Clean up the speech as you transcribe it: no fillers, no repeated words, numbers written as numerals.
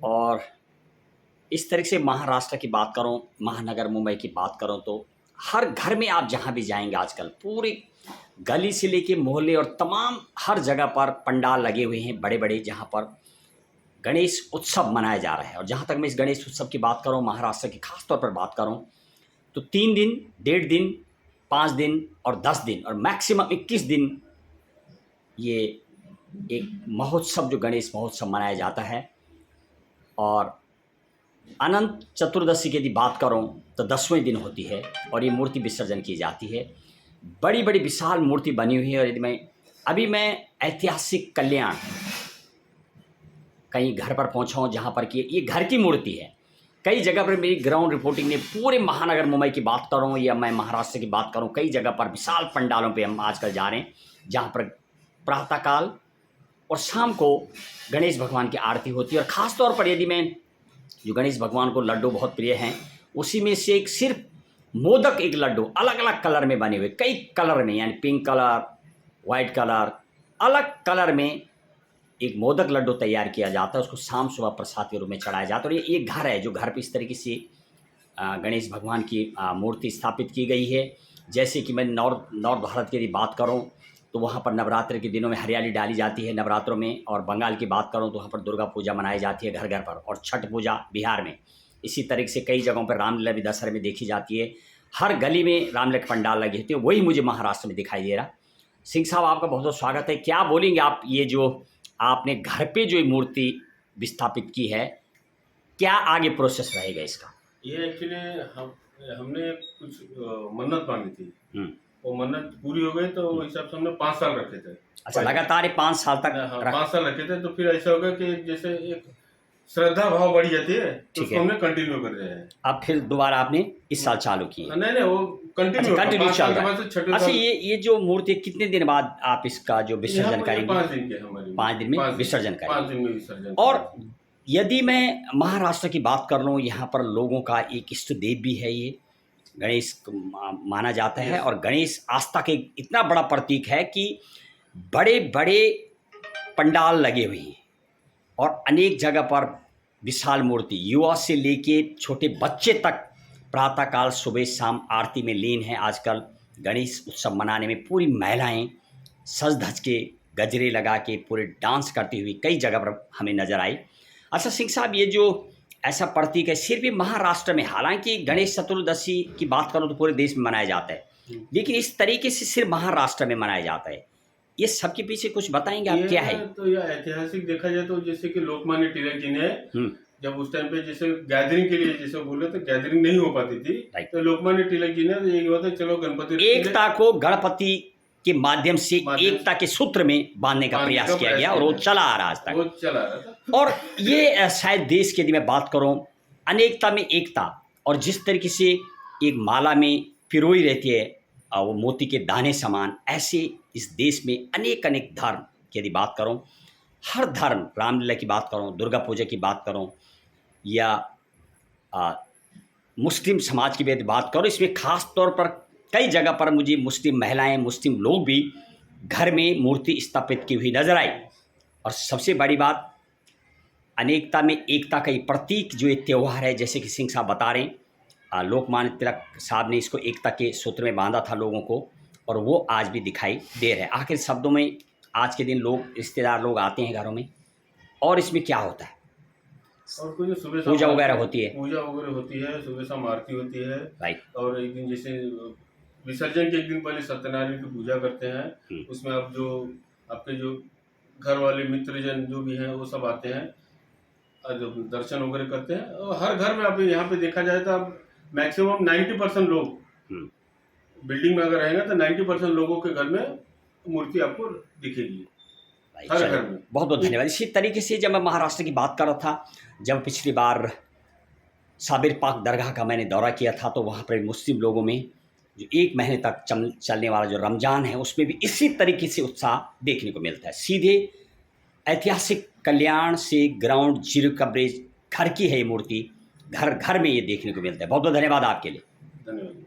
और इस तरह से महाराष्ट्र की बात करूं, महानगर मुंबई की बात करूं तो हर घर में आप जहां भी जाएंगे आजकल पूरी गली से लेके मोहल्ले और तमाम हर जगह पर पंडाल लगे हुए हैं बड़े बड़े, जहां पर गणेश उत्सव मनाया जा रहा है। और जहां तक मैं इस गणेश उत्सव की बात करूं, महाराष्ट्र की खास तौर पर बात करूं तो 3 दिन, 1.5 दिन, 5 दिन और 10 दिन और मैक्सिमम 21 दिन ये एक महोत्सव, जो गणेश महोत्सव मनाया जाता है। और अनंत चतुर्दशी की यदि बात करूं तो 10वें दिन होती है और ये मूर्ति विसर्जन की जाती है। बड़ी बड़ी विशाल मूर्ति बनी हुई है। और यदि मैं ऐतिहासिक कल्याण कहीं घर पर पहुंचा हूं जहां पर कि ये घर की मूर्ति है। कई जगह पर मेरी ग्राउंड रिपोर्टिंग ने पूरे महानगर मुंबई की बात करूं या मैं महाराष्ट्र की बात करूं, कई जगह पर विशाल पंडालों पे हम आजकल जा रहे हैं जहां पर प्रातःकाल और शाम को गणेश भगवान की आरती होती है। और ख़ास तौर पर यदि मैं, जो गणेश भगवान को लड्डू बहुत प्रिय हैं, उसी में से एक सिर्फ मोदक, एक लड्डू अलग अलग कलर में बने हुए, कई कलर में, यानी पिंक कलर, वाइट कलर, अलग कलर में एक मोदक लड्डू तैयार किया जाता है। उसको शाम सुबह प्रसाद के रूप में चढ़ाया जाता है। और ये एक घर है जो घर पे इस तरीके से गणेश भगवान की मूर्ति स्थापित की गई है। जैसे कि मैं नॉर्थ भारत की यदि बात करूं तो वहाँ पर नवरात्र के दिनों में हरियाली डाली जाती है नवरात्रों में। और बंगाल की बात करूँ तो वहाँ पर दुर्गा पूजा मनाई जाती है घर घर पर, और छठ पूजा बिहार में। इसी तरीके से कई जगहों पर रामलीला भी दशहरे में देखी जाती है। हर गली में रामलीला के पंडाल लगे होते हैं, वही मुझे महाराष्ट्र में दिखाई दे रहा। सिंह साहब, आपका बहुत बहुत स्वागत है। क्या बोलेंगे आप, ये जो आपने घर पे जो मूर्ति विस्थापित की है, क्या आगे प्रोसेस रहेगा इसका? ये एक्चुअली हमने कुछ मन्नत मांगी थी। वो मन्नत पूरी हो गई तो उस हिसाब से हमने 5 साल रखे थे। अच्छा, लगातार ये 5 साल तक? हाँ, 5 साल रखे थे। तो फिर ऐसा हो गया कि जैसे एक श्रद्धा भाव बढ़ जाती है तो उसको हमने कंटिन्यू कर रहे हैं। अब फिर दोबारा आपने इस साल चालू की? नहीं, वो कंटिन्यू चल रहा है। अच्छा, ये जो मूर्ति कितने दिन बाद आप इसका जो विसर्जन करेंगे? 5 दिन के हमारे 5 दिन में विसर्जन करेंगे। 5 दिन में विसर्जन। और यदि मैं महाराष्ट्र की बात कर लूँ, यहाँ पर लोगों का एक इष्ट देव भी है, ये गणेश माना जाता है। और गणेश आस्था के इतना बड़ा प्रतीक है कि बड़े बड़े पंडाल लगे हुए हैं और अनेक जगह पर विशाल मूर्ति, युवा से लेके छोटे बच्चे तक प्रातःकाल सुबह शाम आरती में लीन है। आजकल गणेश उत्सव मनाने में पूरी महिलाएं सज धज के, गजरे लगा के, पूरे डांस करती हुई कई जगह पर हमें नजर आई। अच्छा सिंह साहब, ये जो ऐसा प्रतीक है सिर्फ ही महाराष्ट्र में, हालांकि गणेश चतुर्दशी की बात करूँ तो पूरे देश में मनाया जाता है, लेकिन इस तरीके से सिर्फ महाराष्ट्र में मनाया जाता है, ये सबके पीछे कुछ बताएंगे आप, क्या है? तो यह ऐतिहासिक देखा जाए तो जैसे कि लोकमान्य तिलक जी ने जब उस टाइम पे जैसे गैदरिंग के लिए, जैसे बोले तो गैदरिंग नहीं हो पाती थी, तो लोकमान्य तिलक जी ने यही हुआ था, चलो गणपति, एकता को गणपति के माध्यम से एकता के सूत्र में बांधने का प्रयास किया गया और वो चला आ रहा आज तक। वो चला रहा था। और ये शायद देश की यदि मैं बात करूं, अनेकता में एकता, और जिस तरीके से एक माला में पिरोई रहती है वो मोती के दाने समान, ऐसे इस देश में अनेक अनेक धर्म की यदि बात करूं, हर धर्म, रामलीला की बात करूं, दुर्गा पूजा की बात करूं, या मुस्लिम समाज की भी यदि बात करूं, इसमें खास तौर पर कई जगह पर मुझे मुस्लिम महिलाएं, मुस्लिम लोग भी घर में मूर्ति स्थापित की हुई नजर आई। और सबसे बड़ी बात, अनेकता में एकता का ये प्रतीक जो ये त्यौहार है, जैसे कि सिंह साहब बता रहे हैं, लोकमान्य तिलक साहब ने इसको एकता के सूत्र में बांधा था लोगों को, और वो आज भी दिखाई दे रहा है। आखिर शब्दों में, आज के दिन लोग, रिश्तेदार लोग आते हैं घरों में, और इसमें क्या होता है? और कुछ सुबह पूजा वगैरह होती है, सुबह शाम आरती होती है। राइट। और एक दिन जैसे विसर्जन के एक दिन पहले सत्यनारायण की पूजा करते हैं। उसमें आप जो आपके जो घर वाले मित्रजन जो भी हैं वो सब आते हैं, जो दर्शन वगैरह करते हैं। और हर घर में आप यहाँ पे देखा जाए तो आप मैक्सिमम 90% लोग बिल्डिंग में अगर रहेंगे तो 90% लोगों के घर में मूर्ति आपको दिखेगी, हर घर में। बहुत बहुत धन्यवाद। इसी तरीके से जब मैं महाराष्ट्र की बात कर रहा था, जब पिछली बार साबिर पाक दरगाह का मैंने दौरा किया था, तो वहाँ पर मुस्लिम लोगों में जो 1 महीने तक चलने वाला जो रमज़ान है, उसमें भी इसी तरीके से उत्साह देखने को मिलता है। सीधे ऐतिहासिक कल्याण से ग्राउंड जीरो कवरेज घर की है ये मूर्ति, घर घर में ये देखने को मिलता है। बहुत बहुत धन्यवाद आपके लिए। धन्यवाद।